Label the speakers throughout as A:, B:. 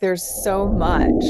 A: there's so much,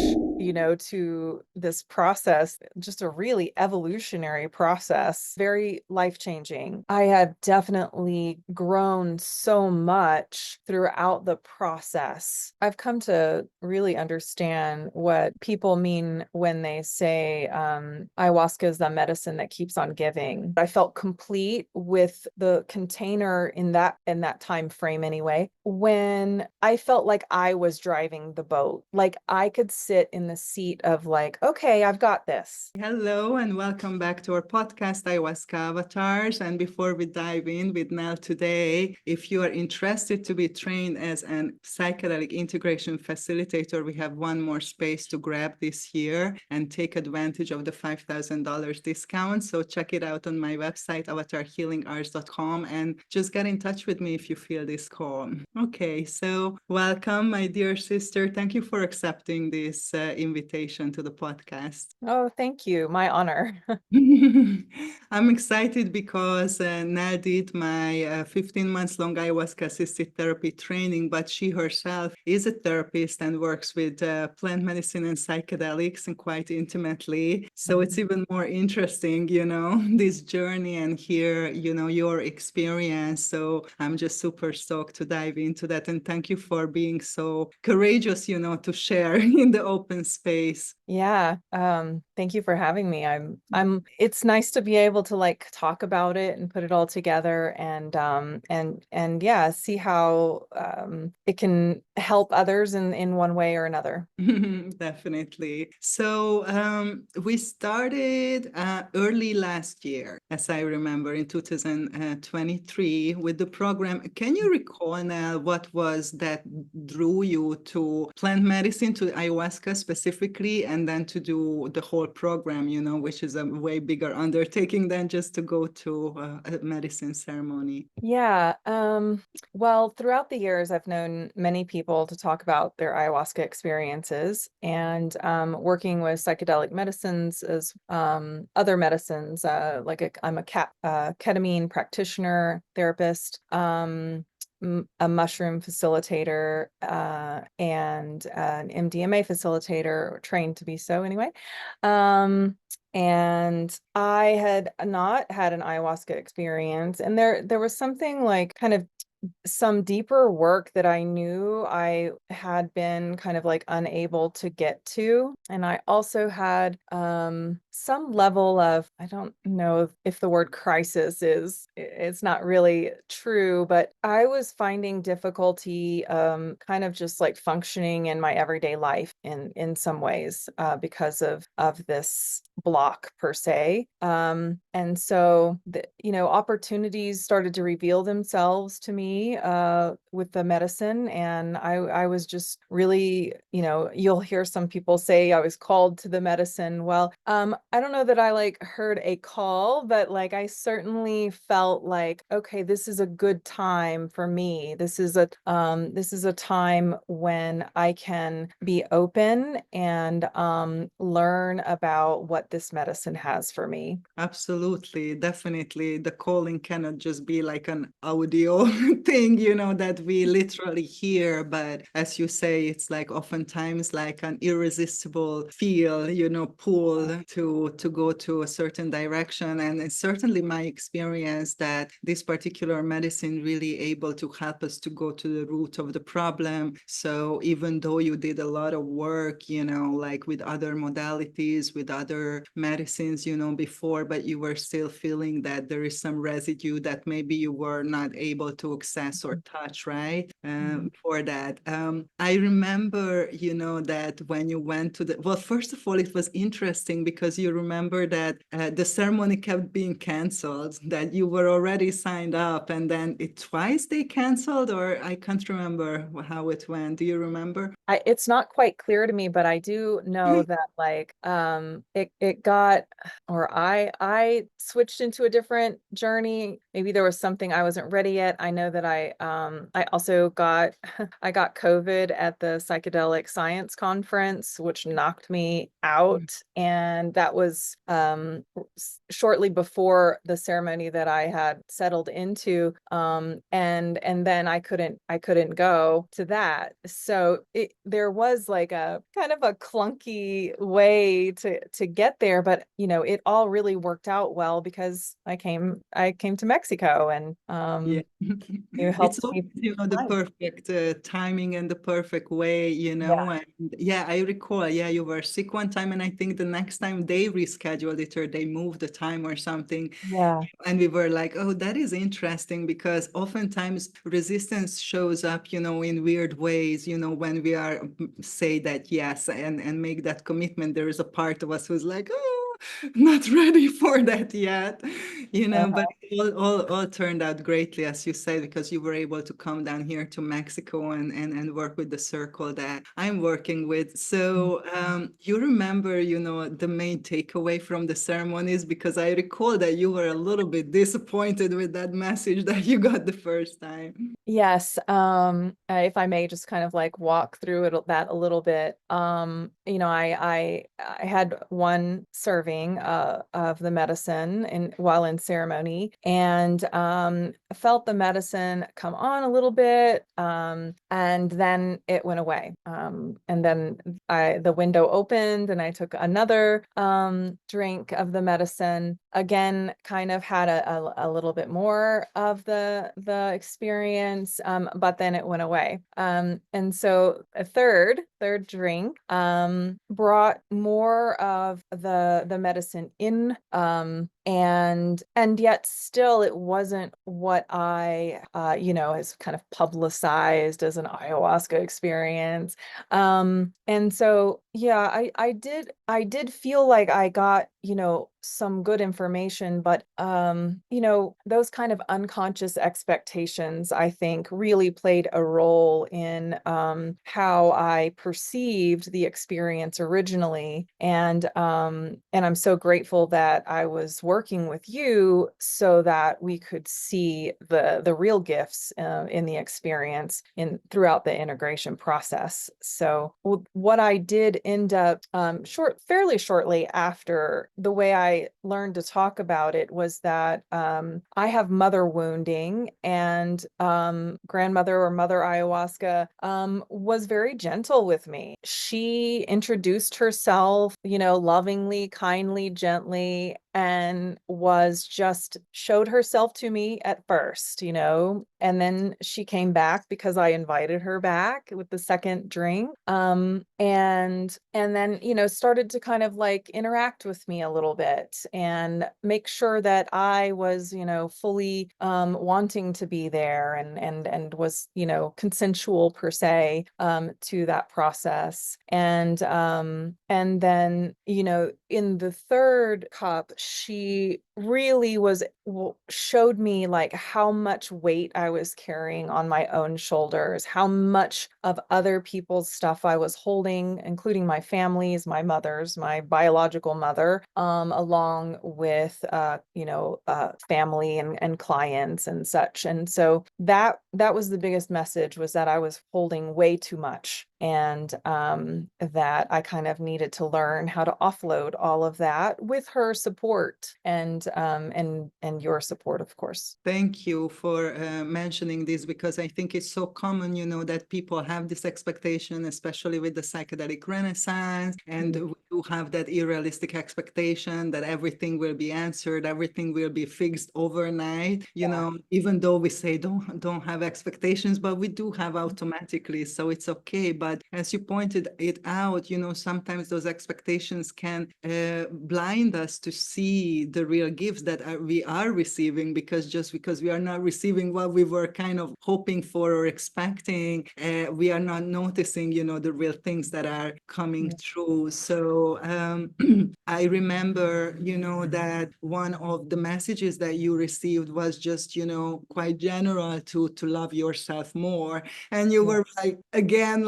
A: to this process, just a really evolutionary process, very life-changing. I have definitely grown so much throughout the process. I've come to really understand what people mean when they say ayahuasca is the medicine that keeps on giving. I felt complete with the container in that time frame anyway, when I felt like I was driving the boat, like I could sit in the seat of like, okay, I've got this.
B: Hello and welcome back to our podcast, Ayahuasca Avatars. And before we dive in with Nell today, if you are interested to be trained as an psychedelic integration facilitator, we have one more space to grab this year and take advantage of the $5,000 discount. So check it out on my website, avatarhealingarts.com, and just get in touch with me if you feel this call. Okay, so welcome, my dear sister. Thank you for accepting this invitation to the podcast.
A: Oh, thank you. My honor.
B: I'm excited because Nell did my 15 months long ayahuasca assisted therapy training, but she herself is a therapist and works with plant medicine and psychedelics and quite intimately. So it's even more interesting, this journey and hear, your experience. So I'm just super stoked to dive into that. And thank you for being so courageous, to share in the open space.
A: Yeah. Thank you for having me. It's nice to be able to like talk about it and put it all together and yeah, see how it can help others in one way or another.
B: Definitely. So we started early last year, as I remember, in 2023 with the program. Can you recall now what was that drew you to plant medicine, to ayahuasca specifically, and then to do the whole program, which is a way bigger undertaking than just to go to a medicine ceremony?
A: Yeah. Well, throughout the years, I've known many people to talk about their ayahuasca experiences and working with psychedelic medicines as other medicines. I'm a ketamine practitioner, therapist, a mushroom facilitator, and an MDMA facilitator, trained to be so anyway. And I had not had an ayahuasca experience, and there was something like kind of some deeper work that I knew I had been kind of like unable to get to. And I also had some level of, I don't know if the word crisis it's not really true, but I was finding difficulty kind of just like functioning in my everyday life in some ways because of this block per se. And so opportunities started to reveal themselves to me with the medicine. And I was just really, you'll hear some people say I was called to the medicine. Well, I don't know that I like heard a call, but like I certainly felt like, okay, this is a good time for me. This is a time when I can be open and learn about what this medicine has for me.
B: Absolutely, definitely. The calling cannot just be like an audio thing, that we literally hear. But as you say, it's like oftentimes like an irresistible feel, pull to go to a certain direction. And it's certainly my experience that this particular medicine really able to help us to go to the root of the problem. So even though you did a lot of work, like with other modalities, with other medicines, before, but you were still feeling that there is some residue that maybe you were not able to access or touch, right? For that. I remember, that when you went to well, first of all, it was interesting because you remember that the ceremony kept being canceled, that you were already signed up, and then twice they canceled, or I can't remember how it went. Do you remember?
A: It's not quite clear to me, but I do know that like it got, or I switched into a different journey. Maybe there was something I wasn't ready yet. I know that I also got I got COVID at the psychedelic science conference, which knocked me out. And that was shortly before the ceremony that I had settled into. And then I couldn't go to that. So there was like a kind of a clunky way to get there, but it all really worked out well because I came to Mexico, and
B: Yeah.
A: it
B: It's
A: helped
B: always,
A: me
B: the
A: find.
B: perfect timing and the perfect way,
A: Yeah.
B: and yeah, I recall, yeah, you were sick one time, and I think the next time they rescheduled it or they moved the time or something.
A: Yeah.
B: And we were like, oh, that is interesting because oftentimes resistance shows up, in weird ways, when we are say that yes and make that commitment. There is a part of us who's like, oh, not ready for that yet, but
A: Uh-huh.
B: all turned out greatly, as you said, because you were able to come down here to Mexico and work with the circle that I'm working with. So you remember, the main takeaway from the ceremonies, because I recall that you were a little bit disappointed with that message that you got the first time.
A: Yes, if I may just kind of like walk through that a little bit. I had one serving of the medicine while in ceremony, and felt the medicine come on a little bit, and then it went away. And then the window opened, and I took another drink of the medicine. Again, kind of had a little bit more of the experience, but then it went away. And so a third drink brought more of the medicine in, and yet still it wasn't what I has kind of publicized as an ayahuasca experience. And so yeah, I did feel like I got some good information, but those kind of unconscious expectations, I think, really played a role in how I perceived the experience originally. And I'm so grateful that I was working with you so that we could see the real gifts in the experience throughout the integration process. So what I did end up fairly shortly after, the way I learned to talk about it was that I have mother wounding, and grandmother or mother ayahuasca was very gentle with me. She introduced herself, lovingly, kindly, gently, and showed herself to me at first, and then she came back because I invited her back with the second drink. And then, started to kind of like interact with me a little bit and make sure that I was, fully wanting to be there, and was, consensual per se, to that process. And then, in the third cup, she really showed me like how much weight I was carrying on my own shoulders, how much of other people's stuff I was holding, including my family's, my mother's, my biological mother, along with family and clients and such. And so that was the biggest message, was that I was holding way too much, and that I kind of needed to learn how to offload all of that with her support, and your support, of course.
B: Thank you for mentioning this, because I think it's so common, that people have this expectation, especially with the psychedelic renaissance, and we do have that unrealistic expectation that everything will be answered, everything will be fixed overnight, even though we say don't have expectations, but we do have automatically, so it's okay. But as you pointed it out, sometimes those expectations can blind us to see the real gifts that we are receiving, because just because we are not receiving what we were kind of hoping for or expecting, we are not noticing, the real things that are coming through. So So I remember, that one of the messages that you received was just, quite general to love yourself more. And you were like again,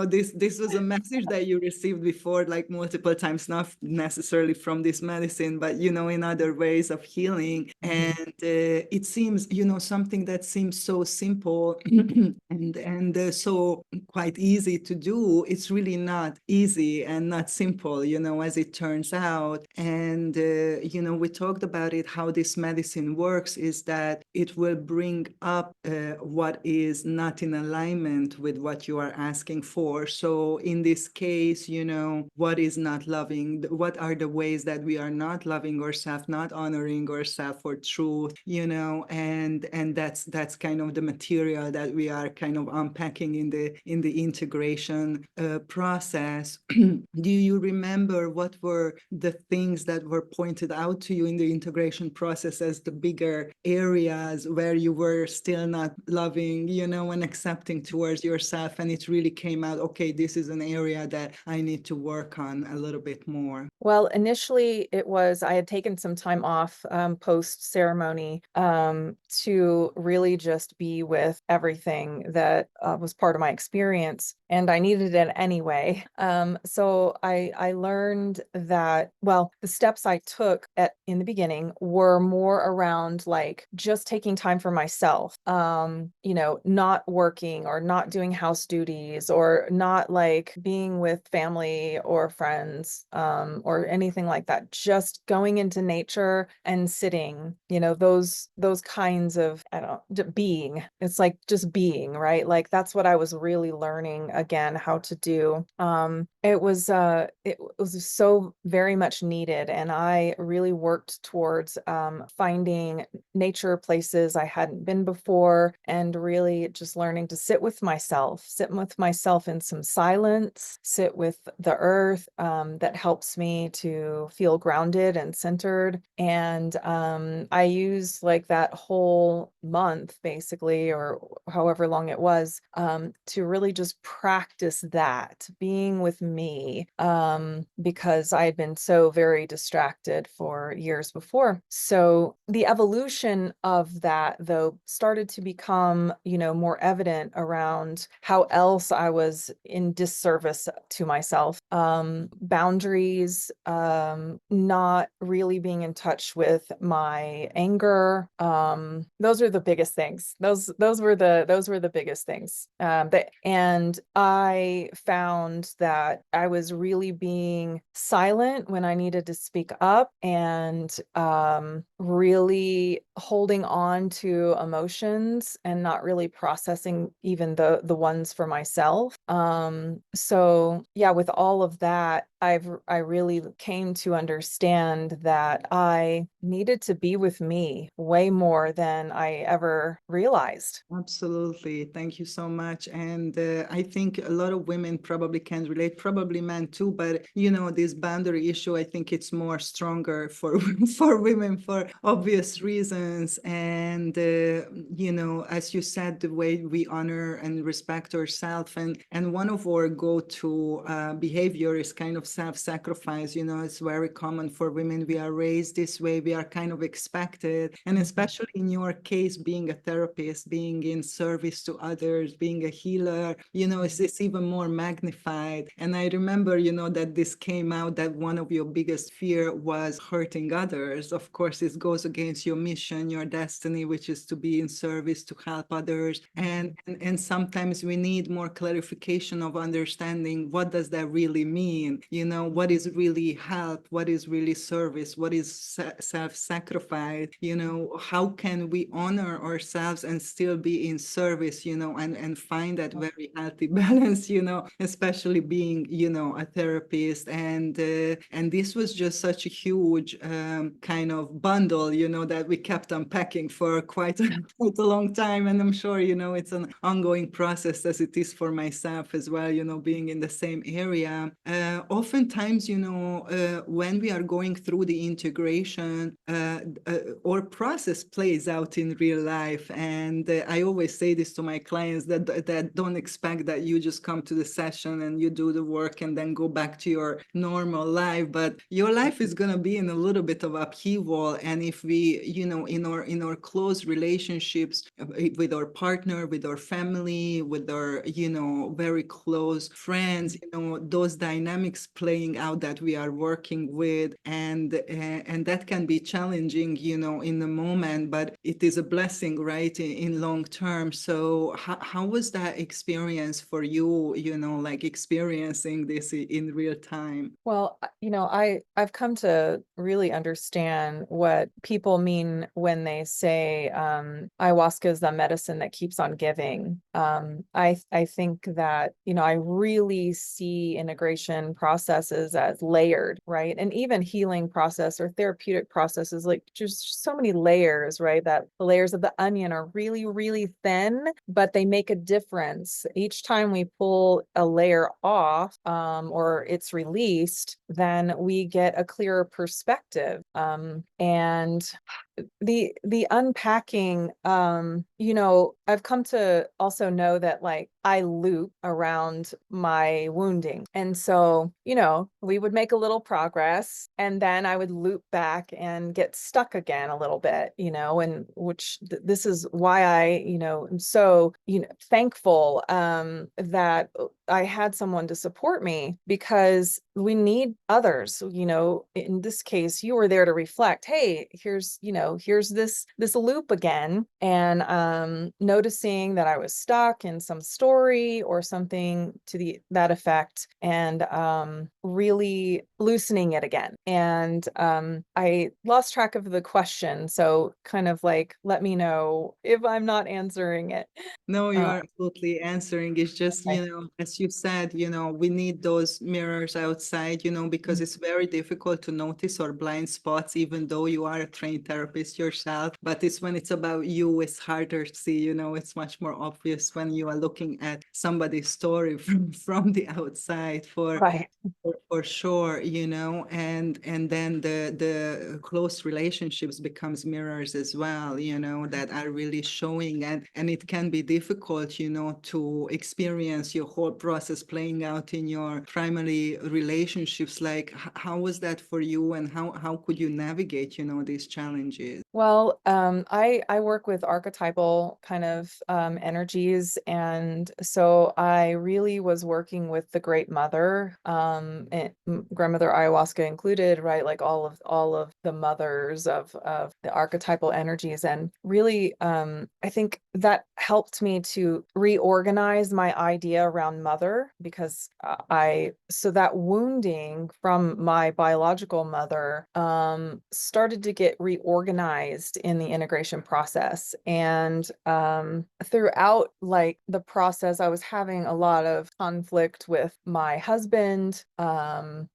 B: this was a message that you received before, like multiple times, not necessarily from this medicine, but in other ways of healing. And it seems, something that seems so simple and so quite easy to do. It's really not easy and not simple, as it turns out. And we talked about it, how this medicine works is that it will bring up what is not in alignment with what you are asking for. So in this case, what is not loving, what are the ways that we are not loving ourselves, not honoring ourselves for truth, and that's kind of the material that we are kind of unpacking in the integration process. Do you remember what were the things that were pointed out to you in the integration process as the bigger areas where you were still not loving, and accepting towards yourself, and it really came out, okay, this is an area that I need to work on a little bit more?
A: Well, initially I had taken some time off post ceremony to really just be with everything that was part of my experience, and I needed it anyway. So I learned that, well, the steps I took in the beginning were more around like just taking time for myself, not working or not doing house duties or not like being with family or friends, or anything like that. Just going into nature and sitting, those kinds of, I don't know, being. It's like just being, right? Like that's what I was really learning again how to do. It was so very much needed, and I really worked towards finding nature places I hadn't been before, and really just learning to sit with myself in some silence, sit with the earth. That helps me to feel grounded and centered. And I used like that whole month, basically, or however long it was, to really just practice that, being with me, because I had been so very distracted for years before. So the evolution of that, though, started to become, more evident around how else I was in disservice to myself. Boundaries, not really being in touch with my anger. Those are the biggest things. Those were the biggest things. And I found that I was really being silent when I needed to speak up, and really holding on to emotions and not really processing even the ones for myself. So yeah, with all of that, I really came to understand that I needed to be with me way more than I ever realized.
B: Absolutely. Thank you so much. And I think a lot of women probably can relate, probably men too, but this boundary issue, I think it's more stronger for for women for obvious reasons. And as you said, the way we honor and respect ourselves, and one of our go-to behavior is kind of self-sacrifice. It's very common for women. We are raised this way, we are kind of expected. And especially in your case, being a therapist, being in service to others, being a healer, it's even more magnified. And I remember, that this came out that one of your biggest fear was hurting others. Of course, it goes against your mission, your destiny, which is to be in service, to help others. And sometimes we need more clarification of understanding, what does that really mean? What is really help? What is really service? What is self-sacrifice? How can we honor ourselves and still be in service, and find that very healthy balance, especially being, a therapist. And this was just such a huge kind of bundle, that we kept unpacking for quite a long time. And I'm sure, it's an ongoing process, as it is for myself. enough as well, being in the same area. Oftentimes, when we are going through the integration, our process plays out in real life. And I always say this to my clients that don't expect that you just come to the session and you do the work and then go back to your normal life, but your life is going to be in a little bit of upheaval. And if we, in our close relationships with our partner, with our family, with our, very close friends, those dynamics playing out that we are working with, and that can be challenging, in the moment, but it is a blessing, right, in long term. So how was that experience for you, like experiencing this in real time?
A: Well, I've come to really understand what people mean when they say ayahuasca is the medicine that keeps on giving. I think that, I really see integration processes as layered, right? And even healing process or therapeutic processes, like just so many layers, right? That the layers of the onion are really, really thin, but they make a difference. Each time we pull a layer off, or it's released, then we get a clearer perspective. And the unpacking, I've come to also know that like I loop around my wounding. And so, we would make a little progress and then I would loop back and get stuck again a little bit, and this is why I, am so, thankful that I had someone to support me, because we need others. In this case, you were there to reflect, hey, here's this loop again, and noticing that I was stuck in some story or something to that effect, and really loosening it again. And I lost track of the question, so kind of like let me know if I'm not answering it.
B: No, you
A: uh,
B: are absolutely answering. It's just,
A: okay.
B: as you said, we need those mirrors outside, because it's very difficult to notice our blind spots, even though you are a trained therapist yourself. But it's when it's about you, it's harder to see, it's much more obvious when you are looking at somebody's story from the outside
A: Right.
B: for sure, and then the close relationships becomes mirrors as well, that are really showing, and it can be difficult, to experience your whole process playing out in your primary relationships. Like how was that for you, and how could you navigate, these challenges?
A: Well, I work with archetypal kind of energies, and so I really was working with the Great Mother, Grandmother Ayahuasca included, right? Like all of the mothers of the archetypal energies, and really, I think that helped me to reorganize my idea around mother, because so that wounding from my biological mother started to get reorganized in the integration process. And throughout like the process, I was having a lot of conflict with my husband,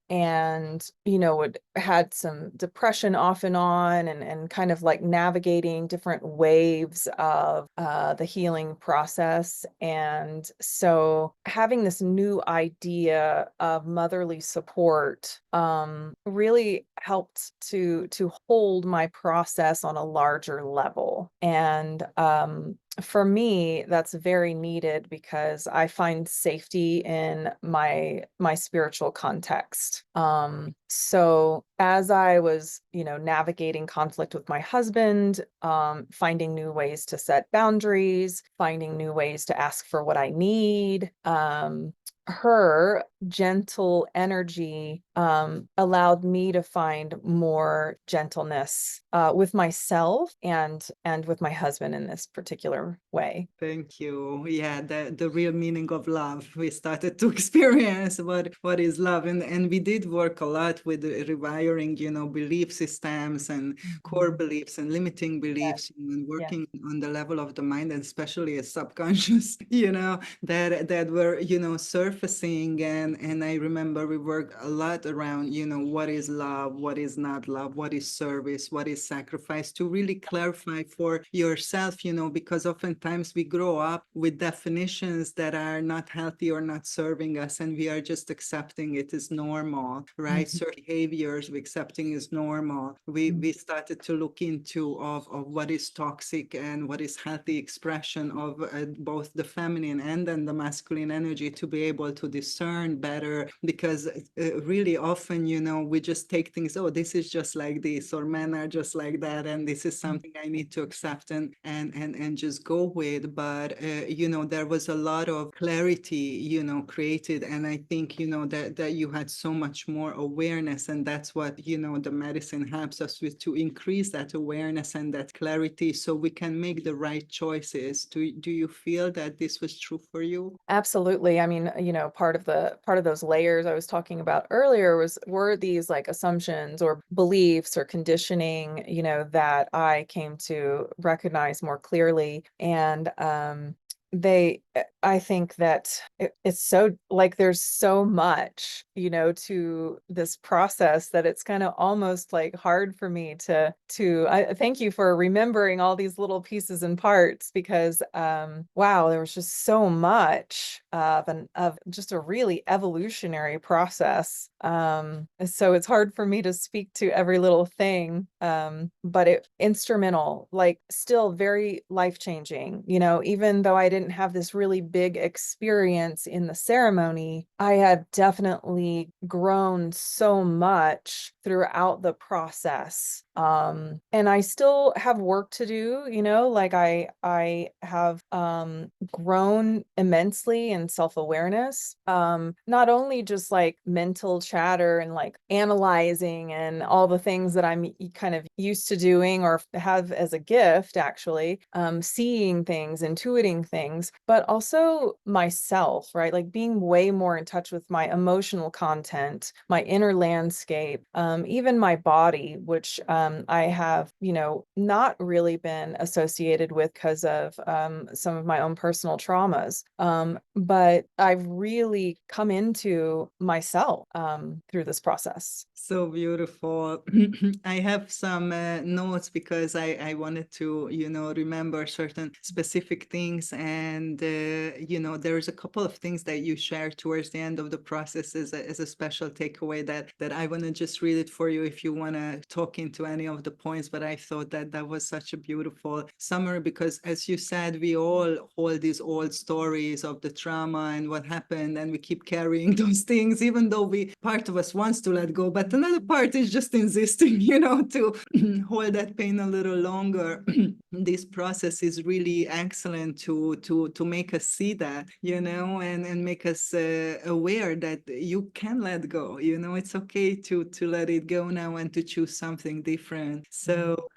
A: and would had some depression off and on, and kind of like navigating different waves of the healing process. And so having this new idea of motherly support really helped to hold my process on a larger level. And for me, that's very needed, because I find safety in my spiritual context. So as I was, navigating conflict with my husband, finding new ways to set boundaries, finding new ways to ask for what I need, her gentle energy allowed me to find more gentleness with myself and with my husband in this particular way.
B: Thank you. Yeah, the real meaning of love. We started to experience what is love. And we did work a lot with rewiring, belief systems and core
A: Mhm.
B: beliefs and limiting
A: Yeah,
B: beliefs, and
A: yeah.
B: working on the level of the mind, and especially a subconscious, that were, surfacing, and I remember we worked a lot around, what is love, what is not love, what is service, what is sacrifice, to really clarify for yourself, because oftentimes we grow up with definitions that are not healthy or not serving us, and we are just accepting it is normal, right?
A: Mhm.
B: Certain behaviors we accepting is normal. We started to look into of what is toxic and what is healthy expression of both the feminine and then the masculine energy, to be able to discern better, because really often, we just take things, oh, this is just like this, or men are just like that, and this is something I need to accept and just go with. But there was a lot of clarity, created, and I think, that you had so much more awareness, and that's what, the medicine helps us with, to increase that awareness and that clarity, so we can make the right choices. Do you feel that this was true for you?
A: Absolutely. I mean, part of those layers I was talking about earlier were these like assumptions or beliefs or conditioning, that I came to recognize more clearly. And I think that it's so like there's so much, to this process that it's kind of almost like hard for me to I thank you for remembering all these little pieces and parts, because wow, there was just so much of just a really evolutionary process. So it's hard for me to speak to every little thing. But it instrumental, like still very life-changing, even though I didn't have this really big experience in the ceremony, I have definitely grown so much throughout the process. And I still have work to do, like I have grown immensely in self-awareness. Not only just like mental chatter and like analyzing and all the things that I'm kind of used to doing or have as a gift, actually, seeing things, intuiting things, but also myself, right? Like being way more in touch with my emotional content, my inner landscape, even my body, which I have, not really been associated with because of some of my own personal traumas. But I've really come into myself through this process.
B: So beautiful. I have some notes because I wanted to, remember certain specific things. And, there's a couple of things that you shared towards the end of the process as a special takeaway that I want to just read it for you if you want to talk into any of the points. But I thought that was such a beautiful summary, because as you said, we all hold these old stories of the trauma and what happened, and we keep carrying those things, even though part of us wants to let go, but another part is just insisting, to hold that pain a little longer. This process is really excellent to make us see that, and make us aware that you can let go. It's okay to let it go now and to choose something different. So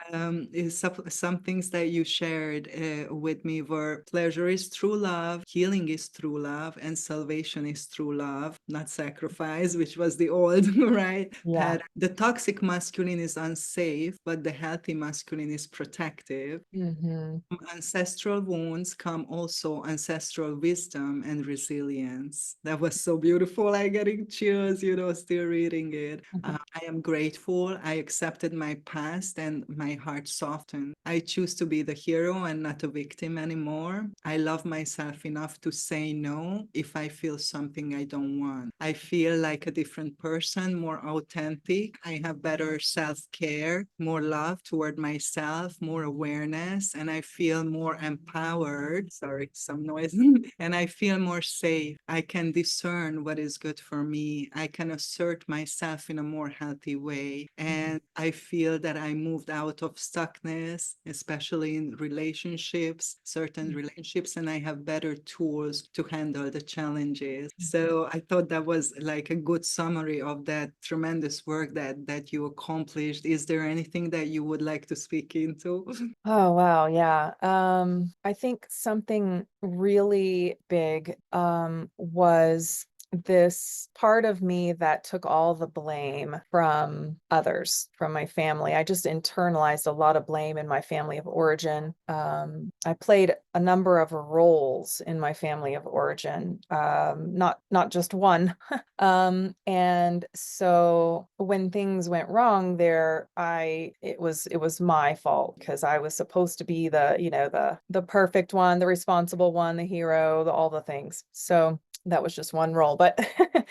B: some things that you shared with me were: pleasure is true love, healing is true love, and salvation is true love, not sacrifice, which was the old right
A: Yeah.
B: pattern. The toxic masculine is unsafe, but the healthy masculine is protective.
A: Hmm.
B: From ancestral wounds come also ancestral wisdom and resilience. That was so beautiful. I getting chills, still reading it. I am grateful. I accepted my past and my heart softened. I choose to be the hero and not a victim anymore. I love myself enough to say no if I feel something I don't want. I feel like a different person, more authentic. I have better self-care, more love toward myself, more awareness, and I feel more empowered. Sorry, some noise. And I feel more safe. I can discern what is good for me. I can assert myself in a more healthy way. And I feel that I moved out of stuckness, especially in relationships, certain relationships, and I have better tools to handle the challenges. So I thought that was like a good summary of that tremendous work that you accomplished. Is there anything that you would like to speak into?
A: Oh, wow. Yeah. I think something really big was this part of me that took all the blame from others, from my family. I just internalized a lot of blame in my family of origin. I played a number of roles in my family of origin, not just one. And so when things went wrong there, it was my fault because I was supposed to be the perfect one, the responsible one, the hero, all the things. So that was just one role, but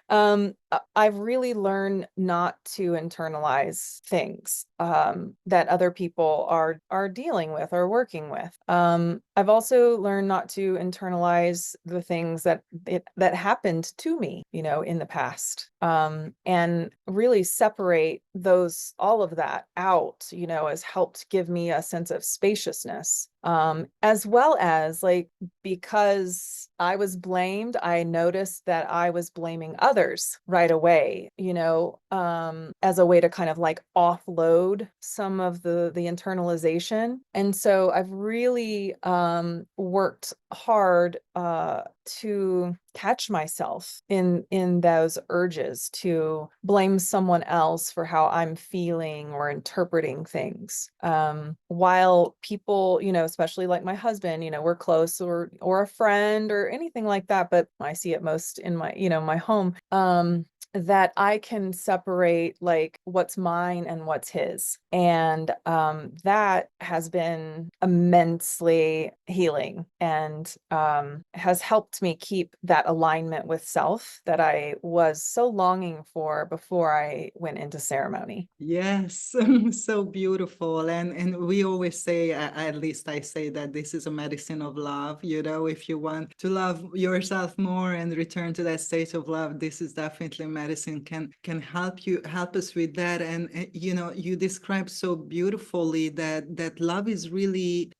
A: I've really learned not to internalize things that other people are dealing with or working with. I've also learned not to internalize the things that happened to me, in the past, and really separate all of that out, has helped give me a sense of spaciousness. As well as like, because I was blamed, I noticed that I was blaming others right away, as a way to kind of like offload some of the internalization. And so I've really worked hard to catch myself in those urges to blame someone else for how I'm feeling or interpreting things. While people, especially like my husband, we're close, or a friend or anything like that, but I see it most in my home. That I can separate like what's mine and what's his. And that has been immensely healing, and has helped me keep that alignment with self that I was so longing for before I went into ceremony.
B: Yes, so beautiful. And we always say, at least I say, that this is a medicine of love. If you want to love yourself more and return to that state of love, this is definitely medicine, can help us with that. And you described so beautifully that love is really,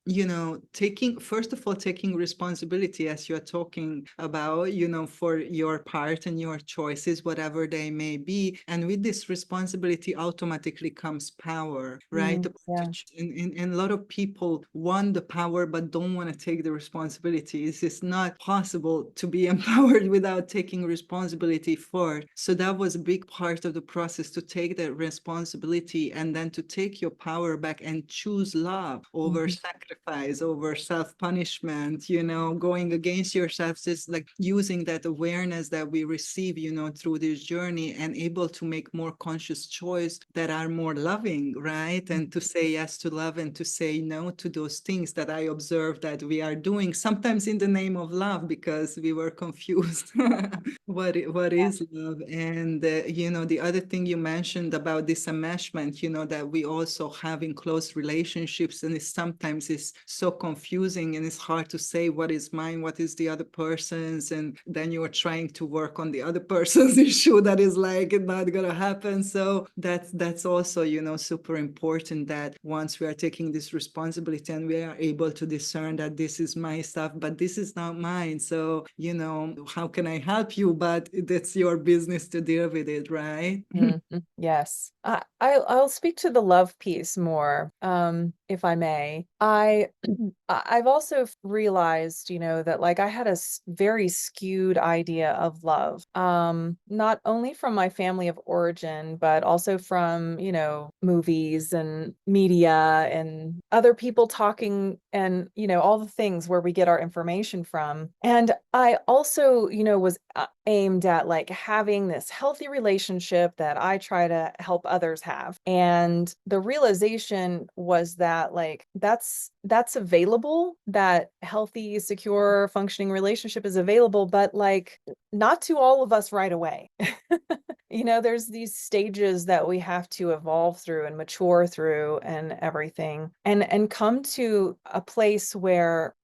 B: taking, first of all, taking responsibility, as you're talking about, for your part and your choices, whatever they may be. And with this responsibility automatically comes power, right?
A: Yeah.
B: And a lot of people want the power but don't want to take the responsibility. It's not possible to be empowered without taking responsibility for it. So that was a big part of the process, to take that responsibility and then to take your power back and choose love over
A: Mhm.
B: sacrifice, over self-punishment, going against yourself. Is like using that awareness that we receive, through this journey, and able to make more conscious choice that are more loving, right? And to say yes to love and to say no to those things that I observe that we are doing, sometimes in the name of love, because we were confused what is love. And the other thing you mentioned about this enmeshment, that we also have in close relationships, and sometimes it's so confusing, and it's hard to say what is mine, what is the other person's, and then you are trying to work on the other person's issue that is like not gonna happen. So that's also, super important, that once we are taking this responsibility and we are able to discern that this is my stuff, but this is not mine. So, how can I help you? But it's your business to deal with it, right?
A: Yes. I'll speak to the love piece more, if I may. I've also realized, that like I had a very skewed idea of love, not only from my family of origin, but also from, movies and media and other people talking, and, all the things where we get our information from. And I also, was aimed at like having this healthy relationship that I try to help others have. And the realization was that like that's available, that healthy, secure, functioning relationship is available, but like not to all of us right away. There's these stages that we have to evolve through and mature through and everything, and come to a place where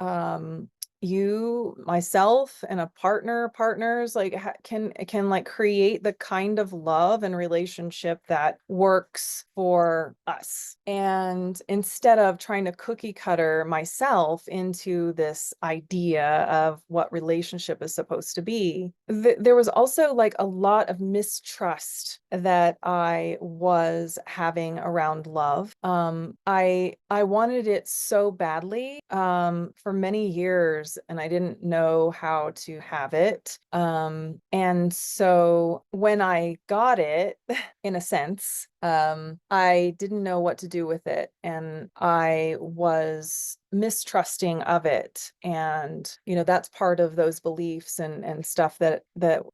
A: you, myself, and a partners like can like create the kind of love and relationship that works for us. And instead of trying to cookie cutter myself into this idea of what relationship is supposed to be, there was also like a lot of mistrust that I was having around love. I wanted it so badly, for many years. years and I didn't know how to have it. And so when I got it, in a sense, I didn't know what to do with it. And I was mistrusting of it. And, that's part of those beliefs and stuff that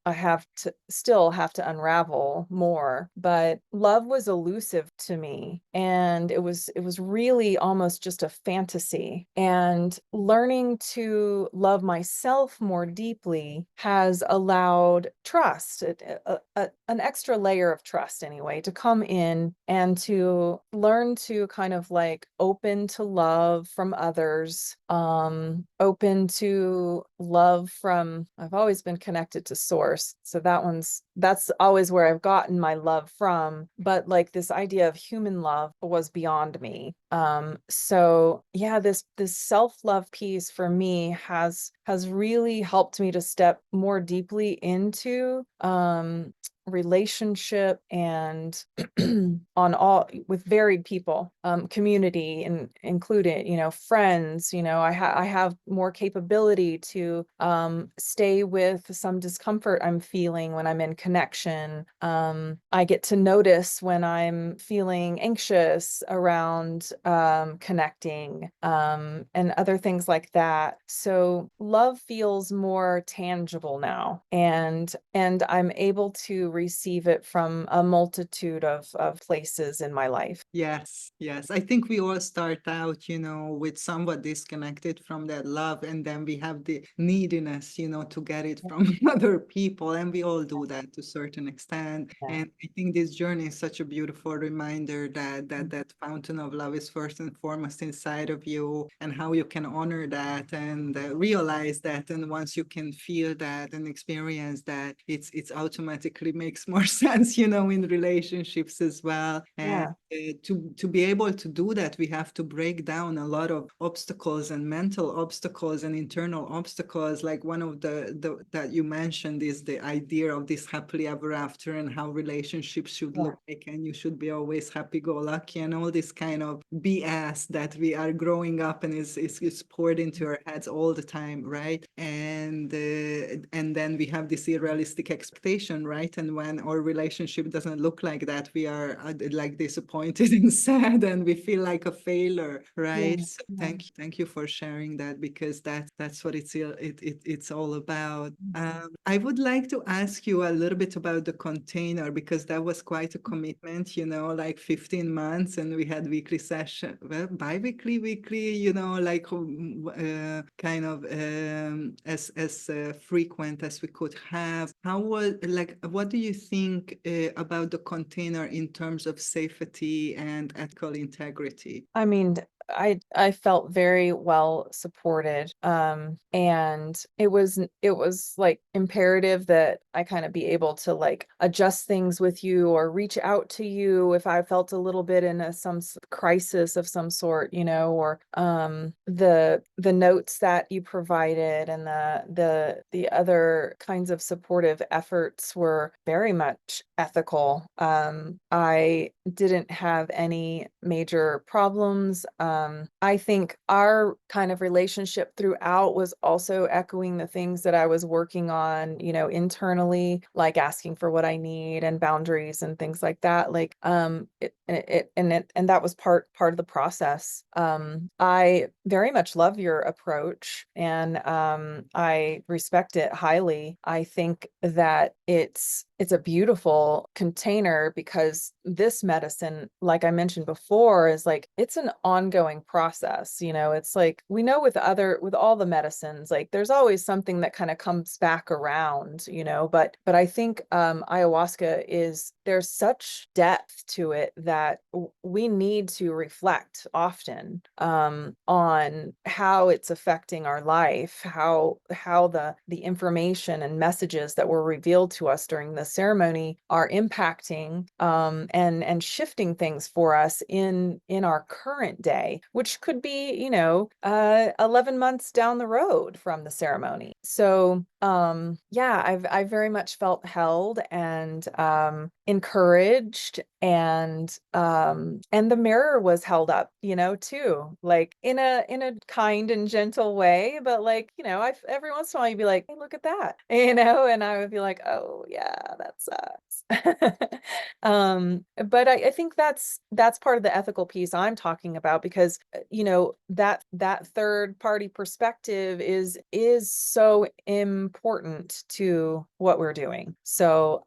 A: I have to still have to unravel more. But love was elusive to me. And it was really almost just a fantasy. And learning to love myself more deeply has allowed trust, an extra layer of trust anyway, to come in and to learn to kind of like open to love from others, open to love from, I've always been connected to source. So that's always where I've gotten my love from. But like this idea of human love was beyond me. So yeah, this self-love piece for me has really helped me to step more deeply into relationship and on all with varied people, community and included, friends. I have more capability to stay with some discomfort I'm feeling when I'm in connection. I get to notice when I'm feeling anxious around connecting, and other things like that. So love feels more tangible now, and I'm able to receive it from a multitude of places in my life.
B: Yes, yes. I think we all start out, with somewhat disconnected from that love, and then we have the neediness, to get it from other people, and we all do that to a certain extent.
A: Yeah.
B: And I think this journey is such a beautiful reminder that fountain of love is first and foremost inside of you, and how you can honor that and realize that. And once you can feel that and experience that, it's automatically makes more sense, in relationships as well. And
A: Yeah.
B: to be able to do that, we have to break down a lot of obstacles and mental obstacles and internal obstacles. Like one of the that you mentioned is the idea of this happily ever after, and how relationships should
A: Yeah.
B: look like, and you should be always happy go lucky, and all this kind of BS that we are growing up and is poured into our heads all the time, right? And then we have this unrealistic expectation, right? And when our relationship doesn't look like that, we are like disappointed and sad, and we feel like a failure,
A: Yeah.
B: right? So
A: Yeah.
B: thank you for sharing that, because that's what it's all about.
A: Mhm.
B: I would like to ask you a little bit about the container, because that was quite a commitment, like 15 months, and we had weekly session, well, bi-weekly, weekly, like kind of as frequent as we could have. How was, like, what do you think about the container in terms of safety and ethical integrity?
A: I mean, I felt very well supported. And it was like imperative that I kind of be able to like adjust things with you or reach out to you if I felt a little bit in some crisis of some sort, or the notes that you provided and the other kinds of supportive efforts were very much ethical. I didn't have any major problems. I think our kind of relationship throughout was also echoing the things that I was working on, internally, like asking for what I need and boundaries and things like that. Like, and that was part of the process. I very much love your approach, and I respect it highly. I think that it's a beautiful container because this medicine, like I mentioned before, is like it's an ongoing process. It's like we know with all the medicines, like there's always something that kind of comes back around, but I think ayahuasca there's such depth to it that we need to reflect often on how it's affecting our life, how the information and messages that were revealed to us during this ceremony are impacting and shifting things for us in our current day, which could be, 11 months down the road from the ceremony. So yeah, I very much felt held and encouraged, and the mirror was held up, too, like in a kind and gentle way, but like, I every once in a while you'd be like, hey, look at that, and I would be like, oh yeah, that sucks. But I think that's part of the ethical piece I'm talking about, because that third party perspective is so important to what we're doing. So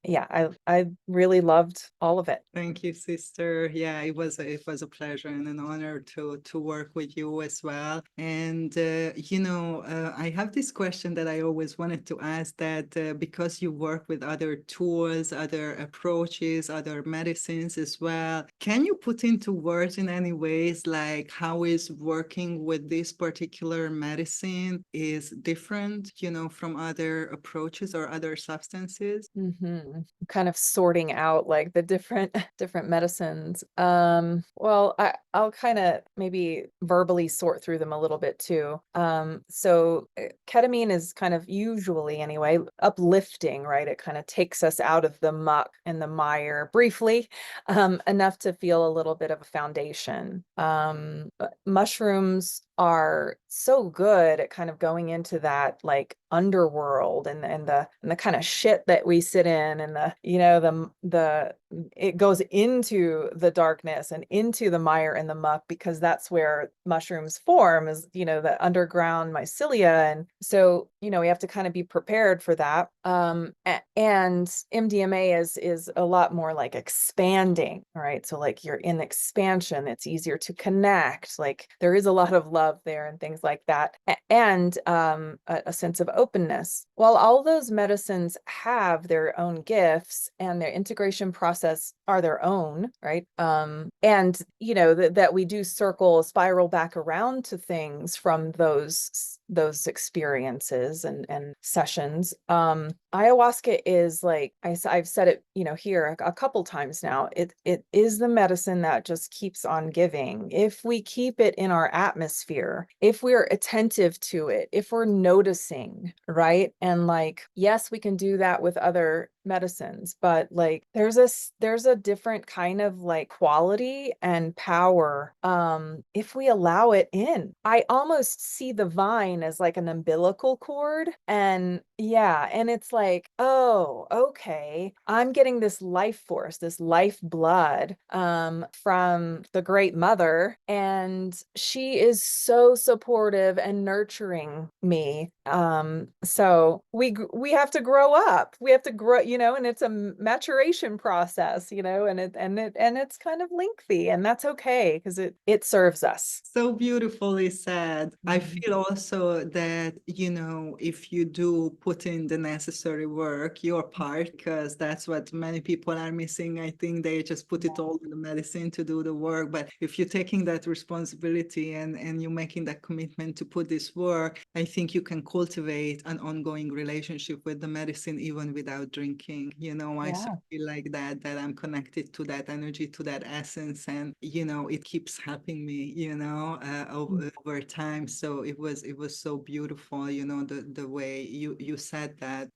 A: yeah, I really loved all of it.
B: Thank you, sister. Yeah, it was a pleasure and an honor to work with you as well. And I have this question that I always wanted to ask, that because you work with other tools, other approaches, other medicines as well, can you put into words in any ways like how is working with this particular medicine is different, from other approaches or other substances?
A: Kind of sorting out like the different different medicines. Well, I'll kind of maybe verbally sort through them a little bit too. So ketamine is kind of, usually anyway, uplifting, right? It kind of takes us out of the muck and the mire briefly, enough to feel a little bit of a foundation. But mushrooms are so good at kind of going into that like underworld and the kind of shit that we sit in, and the it goes into the darkness and into the mire and the muck, because that's where mushrooms form, is the underground mycelia. And so we have to kind of be prepared for that. And MDMA is a lot more like expanding, right? So like you're in expansion, it's easier to connect, like there is a lot of love there and things like that, and a sense of openness. While all those medicines have their own gifts and their integration process are their own, right? And that we do spiral back around to things from those experiences and sessions. Ayahuasca is like, I've said it, here a couple times now. It is the medicine that just keeps on giving. If we keep it in our atmosphere, if we're attentive to it, if we're noticing, right? And like, yes, we can do that with other medicines, but like there's a different kind of like quality and power if we allow it in. I almost see the vine as like an umbilical cord, and yeah, and it's like, oh, okay, I'm getting this life force, this life blood from the great mother, and she is so supportive and nurturing me. So we have to grow up, we have to grow, and it's a maturation process, and it's kind of lengthy, and that's okay, because it serves us.
B: So beautifully said. I
A: Mhm.
B: feel also that, if you do put in the necessary work, your part, because that's what many people are missing. I think they just put it all in the medicine to do the work. But if you're taking that responsibility and you're making that commitment to put this work, I think you can cultivate an ongoing relationship with the medicine even without drinking. I so
A: Yeah.
B: feel like that I'm connected to that energy, to that essence, and it keeps helping me, over time. So it was so beautiful, the way you said that.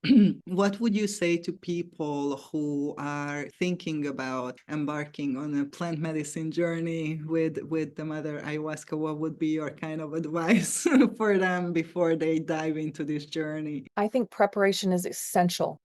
B: What would you say to people who are thinking about embarking on a plant medicine journey with the mother ayahuasca? What would be your kind of advice for them before they dive into this journey?
A: I think preparation is essential.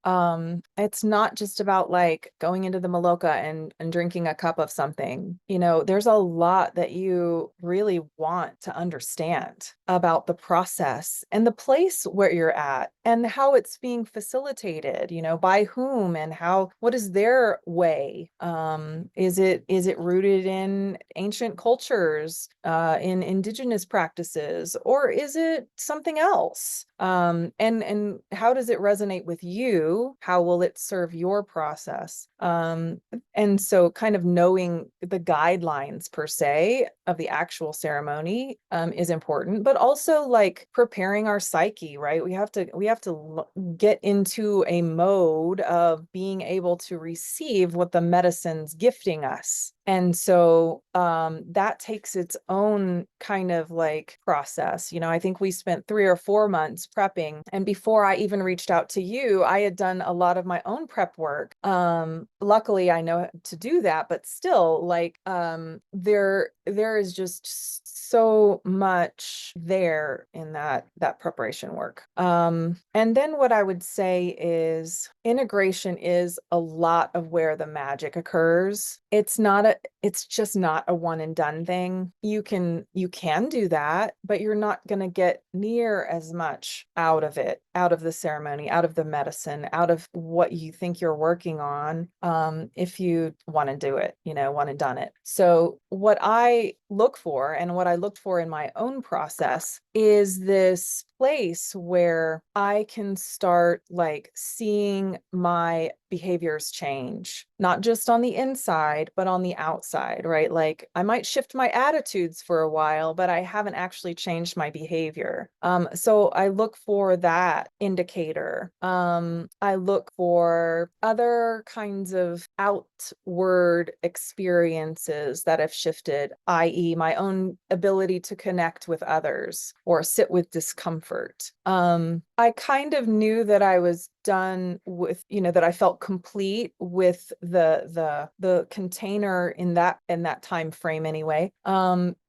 A: It's not just about like going into the Maloka and drinking a cup of something. There's a lot that you really want to understand about the process and the place where you're at and how it's being facilitated, by whom and how, what is their way? Is it rooted in ancient cultures, in indigenous practices, or is it something else? And how does it resonate with you? How will it serve your process? And so kind of knowing the guidelines per se of the actual ceremony is important, but also like preparing our psyche, right? We have to get into a mode of being able to receive what the medicine's gifting us. And so that takes its own kind of like process. I think we spent 3 or 4 months prepping. And before I even reached out to you, I had done a lot of my own prep work. Luckily, I know to do that, but still, like there is just so much there in that preparation work. And then what I would say is integration is a lot of where the magic occurs. It's just not a one and done thing. You can do that, but you're not going to get near as much out of it, out of the ceremony, out of the medicine, out of what you think you're working on, if you want to do it, one and done it. So what I look for and what I looked for in my own process is this place where I can start like seeing my behaviors change, not just on the inside, but on the outside, right? Like I might shift my attitudes for a while, but I haven't actually changed my behavior. So I look for that indicator. I look for other kinds of outward experiences that have shifted, i.e., my own ability to connect with others or sit with discomfort. I kind of knew that I was done with, that I felt complete with the container in that time frame anyway.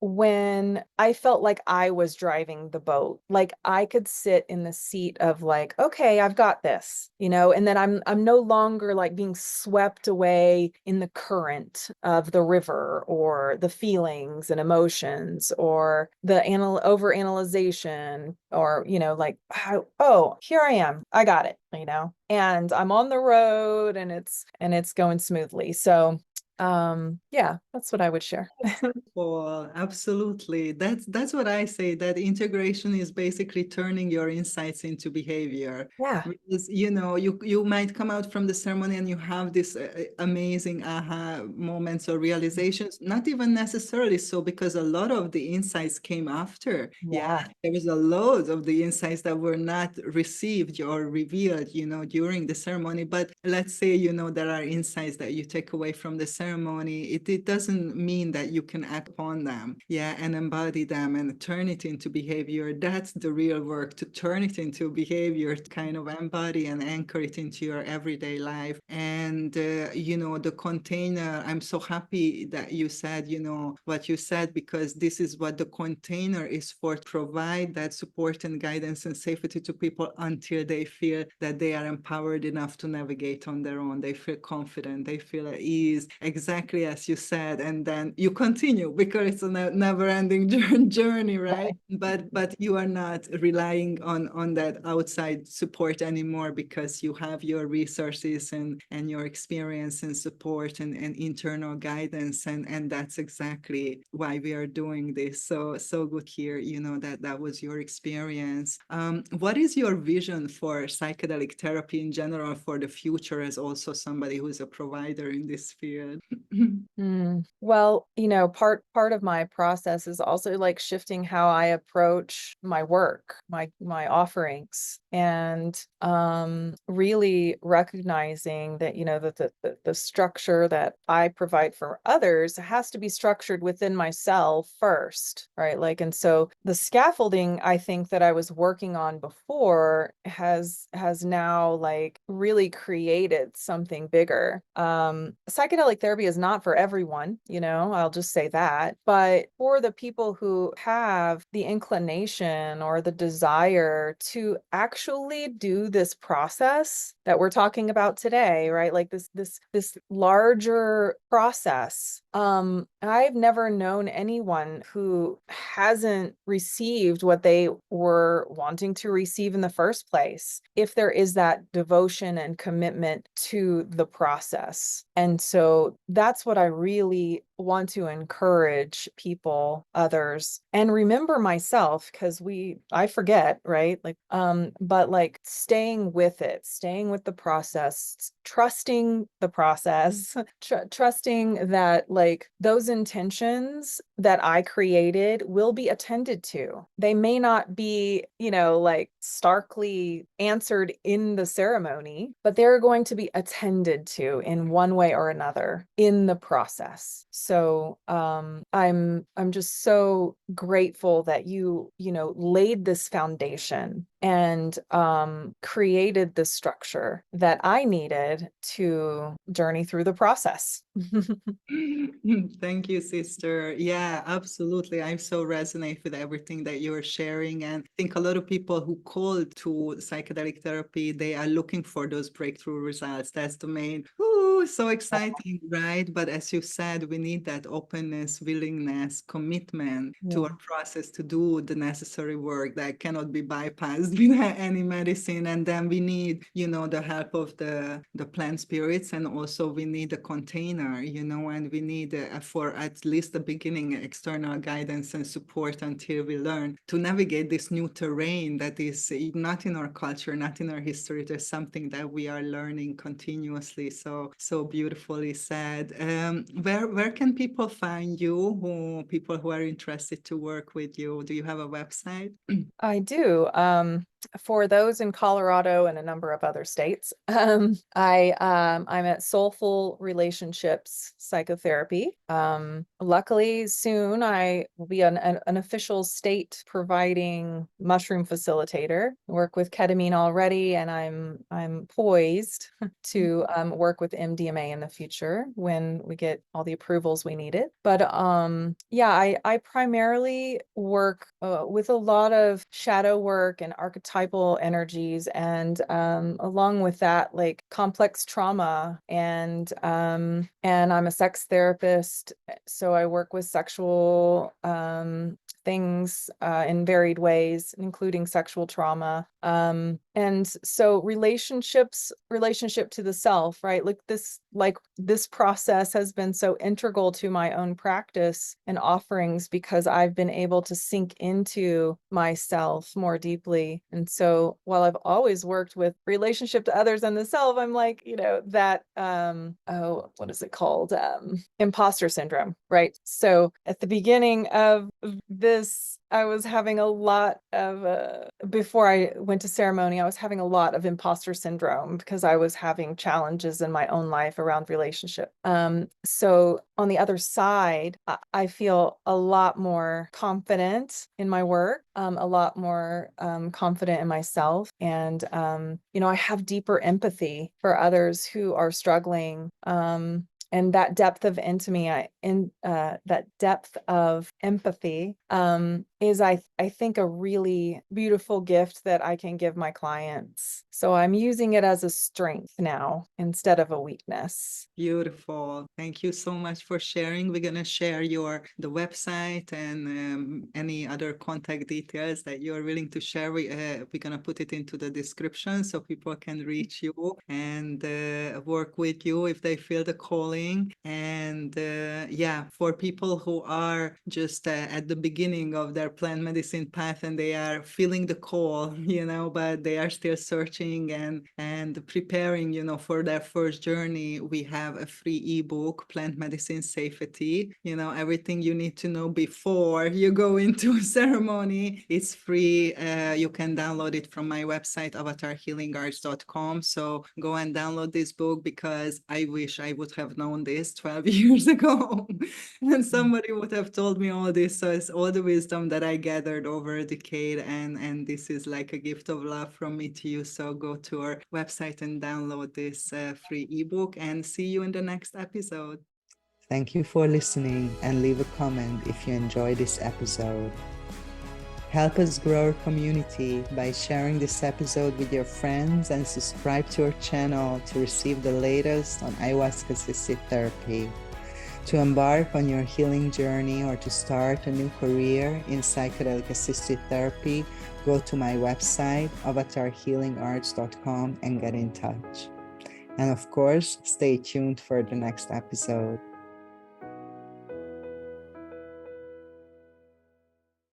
A: When I felt like I was driving the boat, like I could sit in the seat of like, okay, I've got this, and then I'm no longer like being swept away in the current of the river or the feelings and emotions or the overanalyzation or, like, oh, here I am. I got it, and I'm on the road and it's going smoothly. So yeah, that's what I would share.
B: Well, absolutely. That's what I say, that integration is basically turning your insights into behavior.
A: Yeah.
B: Because you might come out from the ceremony and you have this amazing aha moments or realizations, not even necessarily so, because a lot of the insights came after. Yeah,
A: Yeah.
B: there was a lot of the insights that were not received or revealed, during the ceremony. But let's say, there are insights that you take away from the ceremony. It doesn't mean that you can act upon them, yeah, and embody them and turn it into behavior. That's the real work, to turn it into behavior, to kind of embody and anchor it into your everyday life. And the container, I'm so happy that you said, what you said, because this is what the container is for: provide that support and guidance and safety to people until they feel that they are empowered enough to navigate on their own. They feel confident, they feel at ease, exactly as you said. And then you continue, because it's a never-ending journey, right? But you are not relying on that outside support anymore, because you have your resources and your experience and support and internal guidance, and that's exactly why we are doing this. So good here, that was your experience. What is your vision for psychedelic therapy in general for the future, as also somebody who is a provider in this field?
A: Well, part of my process is also like shifting how I approach my work, my offerings, and really recognizing that, that the structure that I provide for others has to be structured within myself first, right? Like, and so the scaffolding I think that I was working on before has now like really created something bigger. Psychedelic therapy is not for everyone, I'll just say that. But for the people who have the inclination or the desire to actually do this process that we're talking about today, right? Like this larger process. I've never known anyone who hasn't received what they were wanting to receive in the first place, if there is that devotion and commitment to the process. And so that's what I really want to encourage people, others, and remember myself, because I forget, right? Like, but like staying with it, staying with the process, trusting the process, trusting that like those intentions that I created will be attended to. They may not be, like starkly answered in the ceremony, but they're going to be attended to in one way or another in the process. So I'm just so grateful that you laid this foundation and created the structure that I needed to journey through the process.
B: Thank you, sister. Yeah, absolutely. I so resonate with everything that you're sharing. And I think a lot of people who call to psychedelic therapy, they are looking for those breakthrough results. That's the main, ooh, so exciting, right? But as you said, we need that openness, willingness, commitment to
A: Yeah.
B: our process to do the necessary work that cannot be bypassed with any medicine. And then we need, the help of the plant spirits, and also we need a container, and we need for at least the beginning external guidance and support until we learn to navigate this new terrain that is not in our culture, not in our history. There's something that we are learning continuously. So beautifully said. Where can people find you? People who are interested to work with you? Do you have a website?
A: I do. For those in Colorado and a number of other states, I'm at Soulful Relationships Psychotherapy. Luckily, soon I will be an official state providing mushroom facilitator. I work with ketamine already, and I'm poised to work with MDMA in the future when we get all the approvals we needed. But yeah, I primarily work with a lot of shadow work and archetypal energies, and along with that, like complex trauma, and I'm a sex therapist, so I work with sexual things in varied ways, including sexual trauma. And so relationship to the self, right? Like this process has been so integral to my own practice and offerings because I've been able to sink into myself more deeply. And so while I've always worked with relationship to others and the self, I'm like, that what is it called? Imposter syndrome, right? So at the beginning of this, I was having a lot of, before I went to ceremony, I was having a lot of imposter syndrome because I was having challenges in my own life around relationship. So on the other side, I feel a lot more confident in my work, a lot more confident in myself. And, I have deeper empathy for others who are struggling. And that depth of that depth of empathy is I think a really beautiful gift that I can give my clients. So I'm using it as a strength now instead of a weakness.
B: Beautiful. Thank you so much for sharing. We're gonna share the website and any other contact details that you're willing to share. We're gonna put it into the description so people can reach you and work with you if they feel the calling. And yeah, for people who are just at the beginning of their plant medicine path and they are feeling the call, but they are still searching and preparing, for their first journey, we have a free ebook, Plant Medicine Safety. Everything you need to know before you go into a ceremony. It's free. You can download it from my website, avatarhealingarts.com. So go and download this book because I wish I would have known this 12 years ago. And somebody would have told me all this. So it's all the wisdom that I gathered over a decade. And this is like a gift of love from me to you. So go to our website and download this free ebook, and see you in the next episode. Thank you for listening, and leave a comment if you enjoyed this episode. Help us grow our community by sharing this episode with your friends and subscribe to our channel to receive the latest on ayahuasca-assisted therapy. To embark on your healing journey or to start a new career in psychedelic-assisted therapy, go to my website, avatarhealingarts.com, and get in touch.
C: And of course, stay tuned for the next episode.